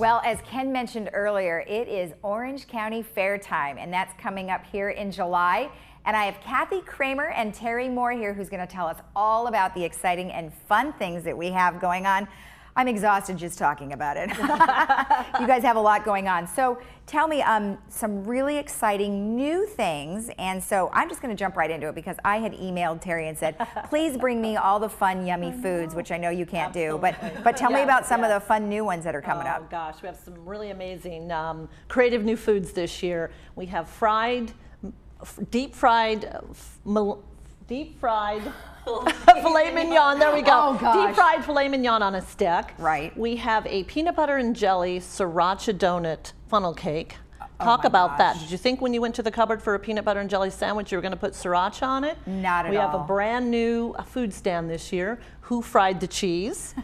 Well, as Ken mentioned earlier, it is Orange County Fair time, and that's coming up here in July. And I have Kathy Kramer and Terry Moore here who's going to tell us all about the exciting and fun things that we have going on. I'm exhausted just talking about it. You guys have a lot going on. So tell me some really exciting new things. And so I'm just going to jump right into it because I had emailed Terry and said, please bring me all the fun, yummy foods, which I know you can't do. But tell me about some of the fun new ones that are coming up. Oh gosh, we have some really amazing creative new foods this year. We have deep fried filet mignon, there we go. Oh, gosh. Deep fried filet mignon on a stick. Right. We have a peanut butter and jelly sriracha donut funnel cake. Talk about that. Did you think when you went to the cupboard for a peanut butter and jelly sandwich you were going to put sriracha on it? Not at all. We have a brand new food stand this year. Who Fried the Cheese?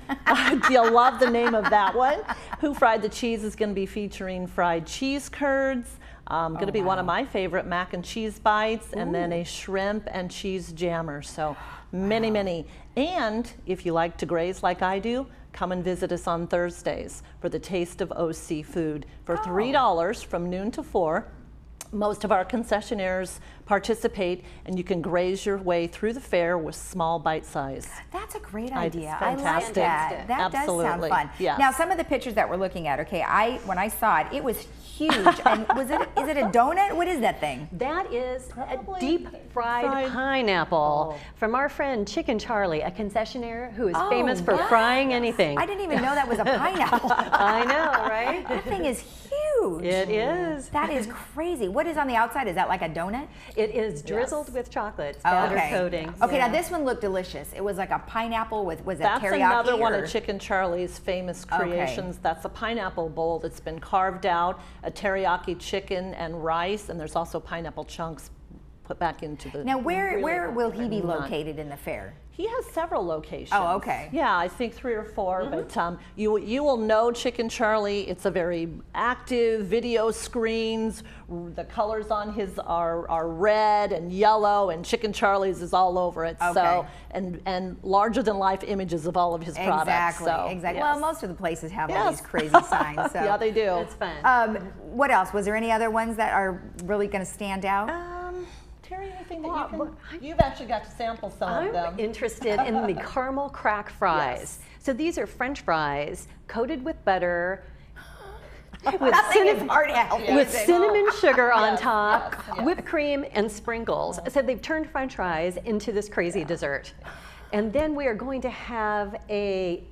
You'll love the name of that one. Who Fried the Cheese is going to be featuring fried cheese curds. Going to be one of my favorite mac and cheese bites, and then a shrimp and cheese jammer. So many. And if you like to graze like I do, come and visit us on Thursdays for the Taste of OC Food for $3 from noon to 4. Most of our concessionaires participate, and you can graze your way through the fair with small bite size. That's a great idea. I like that. That does sound fun. Yes. Now, some of the pictures that we're looking at, okay, when I saw it, it was huge. And is it a donut? What is that thing? That is a deep fried pineapple from our friend Chicken Charlie, a concessionaire who is famous for frying anything. I didn't even know that was a pineapple. I know, right? That thing is huge. It is. That is crazy. What is on the outside? Is that like a donut? It is drizzled with chocolate, batter coating. Okay, now this one looked delicious. It was like a pineapple with, was that teriyaki? That's another one of Chicken Charlie's famous creations. That's a pineapple bowl that's been carved out, a teriyaki chicken and rice, and there's also pineapple chunks put back into the. Now, where will he be located in the fair? He has several locations. Oh, okay. Yeah, I think 3 or 4. But you will know Chicken Charlie. It's a very active video screens. The colors on his are red and yellow, and Chicken Charlie's is all over it. Okay. So and larger than life images of all of his products. Exactly. So, exactly. yes. Well, most of the places have all these crazy signs. So. Yeah, they do. It's fun. What else? Was there any other ones that are really going to stand out? Terry, anything that you've actually got to sample some of them. I'm interested in the caramel crack fries. Yes. So these are French fries coated with butter, with cinnamon sugar on top, whipped cream, and sprinkles. So they've turned French fries into this crazy dessert. And then we are going to have a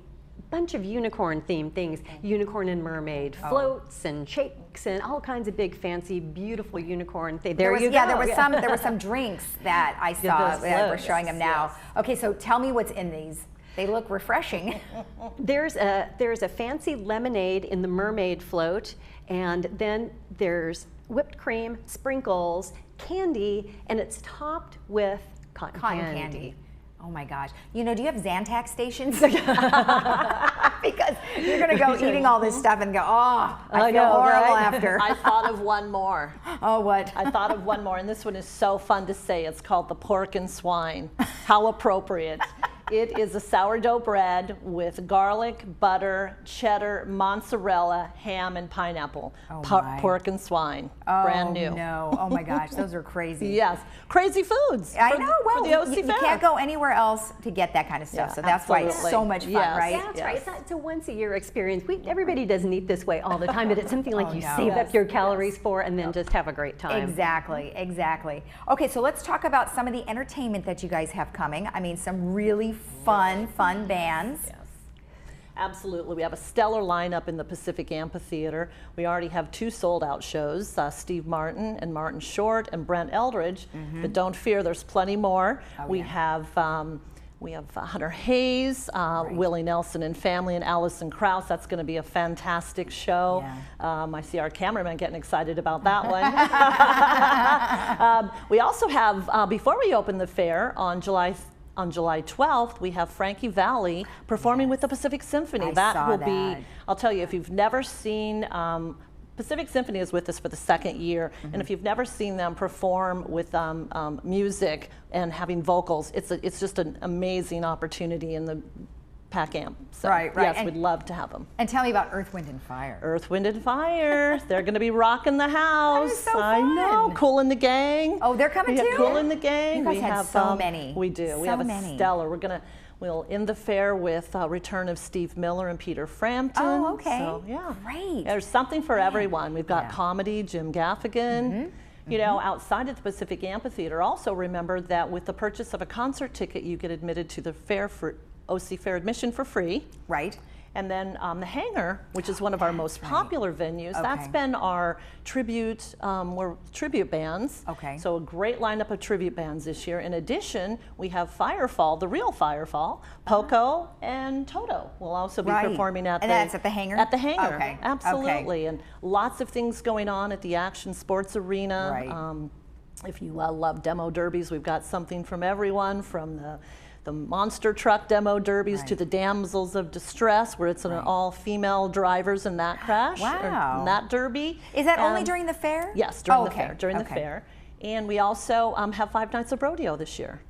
bunch of unicorn themed things, unicorn and mermaid floats and shakes and all kinds of big fancy beautiful unicorn things. There were some drinks that I saw that we're showing them now. Okay, so tell me what's in these. They look refreshing. There's a fancy lemonade in the mermaid float, and then there's whipped cream, sprinkles, candy, and it's topped with cotton candy. Oh my gosh. You know, do you have Zantac stations? Because you're going to go eating all this stuff and go, oh, I feel horrible after. I thought of one more. Oh, what? I thought of one more, and this one is so fun to say. It's called the pork and swine. How appropriate. It is a sourdough bread with garlic, butter, cheddar, mozzarella, ham, and pineapple. Pork and swine. Brand new. No. Oh my gosh, those are crazy. Yes. Crazy foods. I know. Well, for the OC you can't go anywhere else to get that kind of stuff. So that's why it's so much fun, right? That's right. It's a once-a-year experience. Everybody doesn't eat this way all the time, but it's something like you save up your calories for and then just have a great time. Exactly. Okay, so let's talk about some of the entertainment that you guys have coming. I mean, some really fun bands. Yes. Absolutely. We have a stellar lineup in the Pacific Amphitheater. We already have 2 sold-out shows, Steve Martin and Martin Short and Brent Eldridge. But don't fear, there's plenty more. We have Hunter Hayes, Willie Nelson and Family, and Allison Krauss. That's going to be a fantastic show. I see our cameraman getting excited about that one. We also have, before we open the fair on July 12th, we have Frankie Valli performing with the Pacific Symphony. That will be, I'll tell you, if you've never seen, Pacific Symphony is with us for the 2nd year, and if you've never seen them perform with music and having vocals, it's just an amazing opportunity, and the pack amp. So, Right. yes, And we'd love to have them. And tell me about Earth, Wind, and Fire. Earth, Wind, and Fire. They're going to be rocking the house. That is so I know. fun. Cool in the Gang. Oh, they're coming too? Cool in the Gang. You guys we had have so many. We do. So we have a many. stellar. We'll end the fair with return of Steve Miller and Peter Frampton. Oh, okay. So, yeah. Great. There's something for everyone. We've got Yeah. comedy, Jim Gaffigan. You know, outside of the Pacific Amphitheater, also remember that with the purchase of a concert ticket, you get admitted to the fair for OC Fair admission for free. Right. And then the Hangar, which is one of our most popular venues, that's Okay. been our tribute, we're tribute bands. Okay. So a great lineup of tribute bands this year. In addition, we have Firefall, the real Firefall, Poco, and Toto will also be Right. performing at And the... that's at the Hangar? At the Hangar, Okay. absolutely. And lots of things going on at the Action Sports Arena. Right. If you love demo derbies, we've got something from everyone, from the monster truck demo derbies to Right. the damsels of distress, where it's an all-female drivers in that crash, or Wow. in that derby. Is that only And- during the fair? Yes, during Oh, the fair. During the okay. fair, and we also have 5 nights of rodeo this year.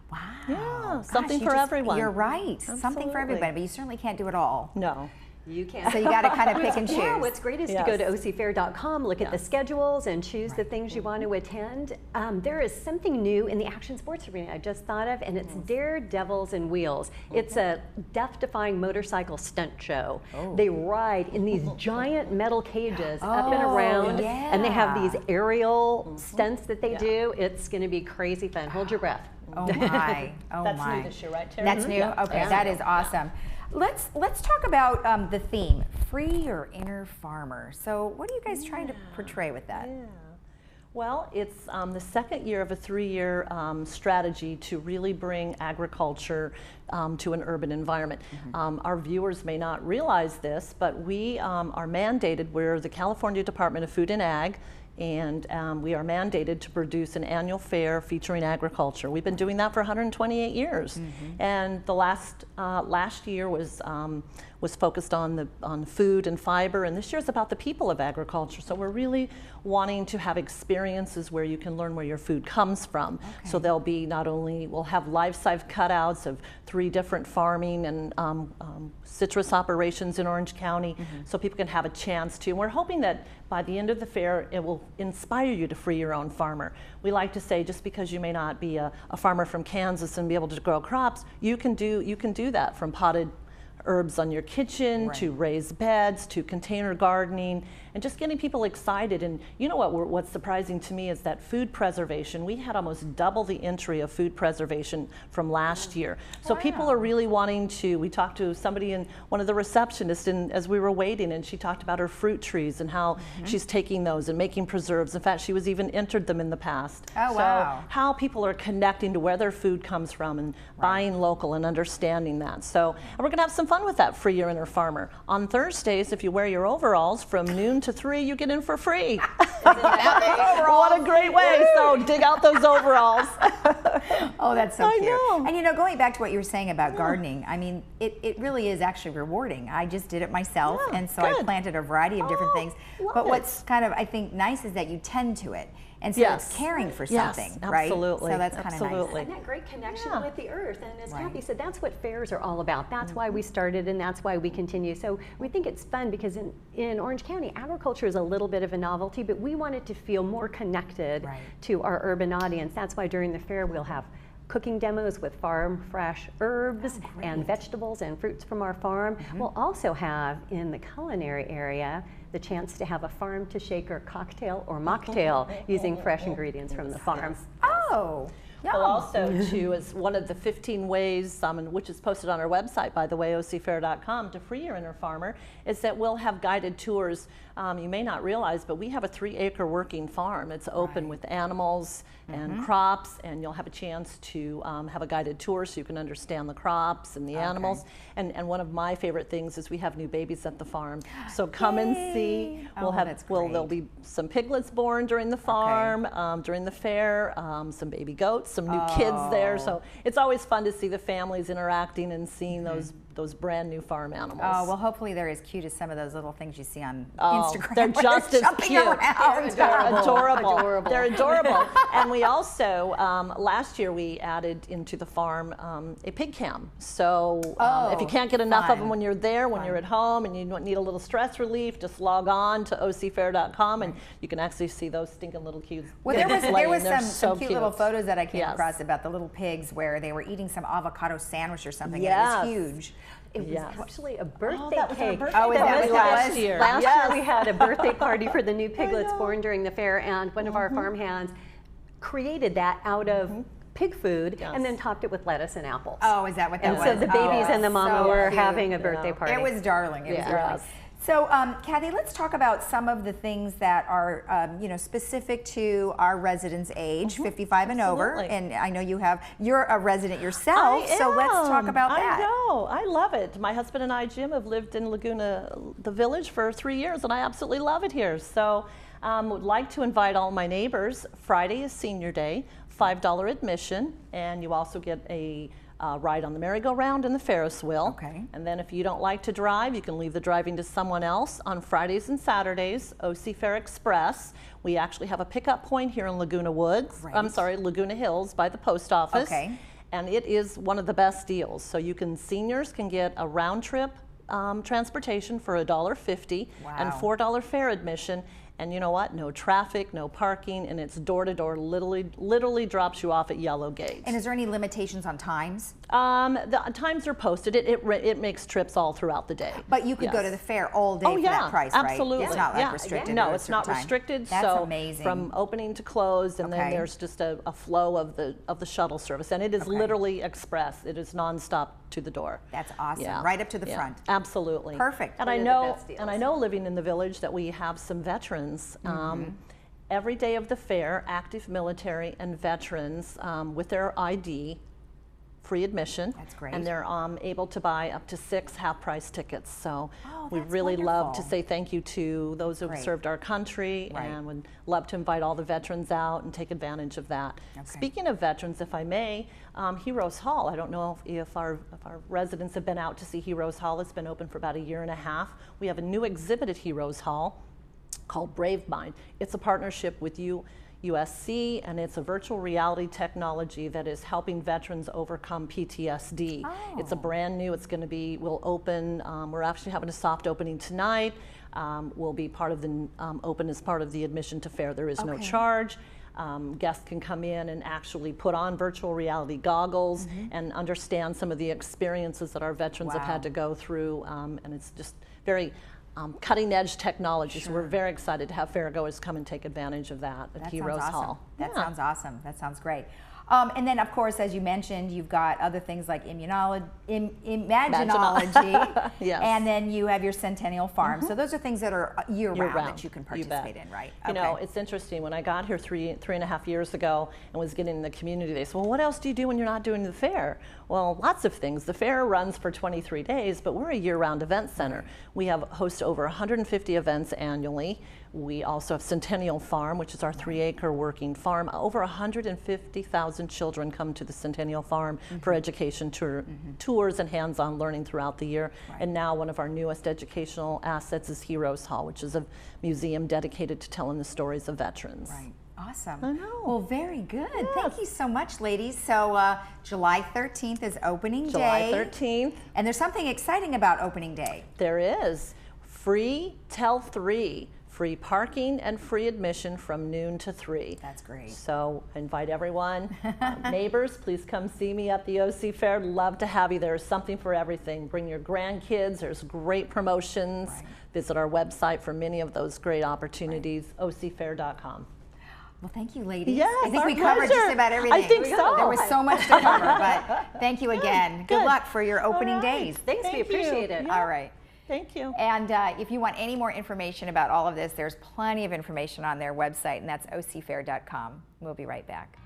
Wow. Yeah, Gosh, something you for just- everyone. You're right. Something for Absolutely. everybody, but you certainly can't do it all. No. You can. So you got to kind of pick and choose. Yeah, what's great is to go to Yes. ocfair.com, look at the Yes. schedules, and choose the things you want to attend. There is something new in the Action Sports Arena I just thought of, and it's Daredevils and Wheels. It's a death-defying motorcycle stunt show. They ride in these giant metal cages up and Oh, around, and they have yeah. these aerial stunts that they do. It's going to be crazy fun. Hold your breath. Oh my. Oh That's my. new this year, right, Terry? That's new? Yeah. Okay, Yeah. that is awesome. Let's talk about the theme, free your inner farmer. So what are you guys trying to portray with that? Yeah. Well, it's the second year of a 3-year strategy to really bring agriculture to an urban environment. Our viewers may not realize this, but we are mandated, we're the California Department of Food and Ag, and we are mandated to produce an annual fair featuring agriculture. We've been doing that for 128 years, and the last year was focused on the food and fiber, and this year is about the people of agriculture. So we're really wanting to have experiences where you can learn where your food comes from. So there'll be we'll have life-size cutouts of 3 different farming and citrus operations in Orange County, so people can have a chance to. And we're hoping that by the end of the fair, it will inspire you to free your own farmer. We like to say, just because you may not be a farmer from Kansas and be able to grow crops, you can do that, from potted herbs on your kitchen, to raised beds, to container gardening, and just getting people excited. And you know what's surprising to me is that food preservation, we had almost double the entry of food preservation from last year. So people are really wanting to, we talked to somebody, in one of the receptionists, as we were waiting, and she talked about her fruit trees and how she's taking those and making preserves. In fact, she was even entered them in the past. Oh, wow. So how people are connecting to where their food comes from and buying local and understanding that. So, and we're gonna have some fun with that, free your inner farmer. On Thursdays, if you wear your overalls from noon to 3, you get in for free. What a great way. So dig out those overalls. Oh, that's so I cute. know. And going back to what you were saying about gardening, I mean, it really is actually rewarding. I just did it myself, Yeah, and so I good. planted a variety of different things. love But it. what's kind of, I think, nice is that you tend to it. And so it's caring for something, right? Absolutely. So that's kind of nice. Absolutely. And that great connection Yeah. with the earth. And as Right. Kathy said, that's what fairs are all about. That's why we started, and that's why we continue. So we think it's fun because in Orange County, agriculture is a little bit of a novelty, but we want it to feel more connected Right. to our urban audience. That's why during the fair we'll have cooking demos with farm fresh herbs and vegetables and fruits from our farm. We'll also have, in the culinary area, the chance to have a farm to shaker cocktail or mocktail using fresh ingredients from the farm. Oh, yum. Well, also, too, is one of the 15 ways, which is posted on our website, by the way, ocfair.com, to free your inner farmer, is that we'll have guided tours. You may not realize, but we have a 3-acre working farm. It's open with animals and crops, and you'll have a chance to have a guided tour so you can understand the crops and the animals. And one of my favorite things is we have new babies at the farm. So come and see. Oh, that's There'll be some piglets born during the farm, during the fair, some baby goats, some new kids there. So it's always fun to see the families interacting and seeing those those brand new farm animals. Oh, well, hopefully they're as cute as some of those little things you see on Oh, Instagram. they're where just as jumping cute. around. They're adorable. Adorable. They're adorable. And we also, last year we added into the farm a pig cam. So if you can't get enough of them when you're there, when you're at home and you need a little stress relief, just log on to ocfair.com and you can actually see those stinking little cutes. Well, there was some so cute little photos that I came Yes. across about the little pigs where they were eating some avocado sandwich or something. Yes. And it was huge. It was actually a birthday that was our cake. birthday Oh, is that what it last was? year. Last Yes. year we had a birthday party for the new piglets born during the fair, and one of our farmhands created that out of pig food and then topped it with lettuce and apples. Oh, is that what that And was? so the babies and the mama so were cute. having a birthday party. It was darling. It was darling. Yes. So, Kathy, let's talk about some of the things that are, specific to our residents' age, 55 and over. Absolutely. And I know you're a resident yourself, so let's talk about that. I know, I love it. My husband and I, Jim, have lived in Laguna, the village, for 3 years, and I absolutely love it here. So, would like to invite all my neighbors. Friday is Senior Day, $5 admission, and you also get a ride on the merry-go-round and the Ferris wheel. Okay. And then if you don't like to drive, you can leave the driving to someone else. On Fridays and Saturdays, OC Fair Express. We actually have a pickup point here in Laguna Woods. Great. I'm sorry, Laguna Hills by the post office. Okay. And it is one of the best deals. So seniors can get a round trip transportation for $1.50 and Wow. $4 fare admission. And you know what? No traffic, no parking, and it's door to door. Literally drops you off at Yellow Gate. And is there any limitations on times? The times are posted. It makes trips all throughout the day. But you could go to the fair all day Oh for yeah, that price, right? absolutely. It's not like Yeah. restricted. No, at a it's not certain time. restricted. That's so amazing. from opening to close, and then Okay. there's just a flow of the shuttle service, and it is literally express. It is nonstop to the door. That's awesome. Yeah. Right up to the Yeah. front. Absolutely. Perfect. And They're I the know, best deals. and I know, living in the village, that we have some veterans. Every day of the fair, active military and veterans with their ID, free admission. That's great. And they're able to buy up to 6 half-price tickets. So Oh, we that's really love to wonderful. say thank you to those who have Great. served our country, Right. and would love to invite all the veterans out and take advantage of that. Okay. Speaking of veterans, if I may, Heroes Hall. I don't know if our residents have been out to see Heroes Hall. It's been open for about 1.5 years. We have a new exhibit at Heroes Hall called Brave Mind. It's a partnership with USC, and it's a virtual reality technology that is helping veterans overcome PTSD. It's a brand new, we'll open, we're actually having a soft opening tonight. We'll be part of the, open as part of the admission to fair. There is no charge. Guests can come in and actually put on virtual reality goggles and understand some of the experiences that our veterans have had to go through, and it's just very cutting edge technology. So we're very excited to have fairgoers come and take advantage of that at Heroes Hall. That sounds awesome. That sounds great. And then, of course, as you mentioned, you've got other things like Imaginology, Yes. and then you have your Centennial Farm. So those are things that are year-round Year-round. that you can You bet. participate in, right? You know, it's interesting. When I got here three and a half years ago and was getting in the community, they said, well, what else do you do when you're not doing the fair? Well, lots of things. The fair runs for 23 days, but we're a year-round event center. We host over 150 events annually. We also have Centennial Farm, which is our 3-acre working farm. Over 150,000 children come to the Centennial Farm for education tours and hands-on learning throughout the year. And now one of our newest educational assets is Heroes Hall, which is a museum dedicated to telling the stories of veterans. Right. Awesome. I know. Well, very good. Thank you so much, ladies. So July 13th is opening July day. 13th. And there's something exciting about opening day. There is. Free till 3. Free parking and free admission from noon to 3. That's great. So I invite everyone. Neighbors, please come see me at the OC Fair. Love to have you. There's something for everything. Bring your grandkids. There's great promotions. Visit our website for many of those great opportunities, ocfair.com. Well, thank you, ladies. Yes, I think our we covered pleasure. just about everything. I think so. There was so much to cover, but thank you again. Good luck for your opening days. Thanks, we appreciate it. All right. Thank you. And if you want any more information about all of this, there's plenty of information on their website, and that's ocfair.com. We'll be right back.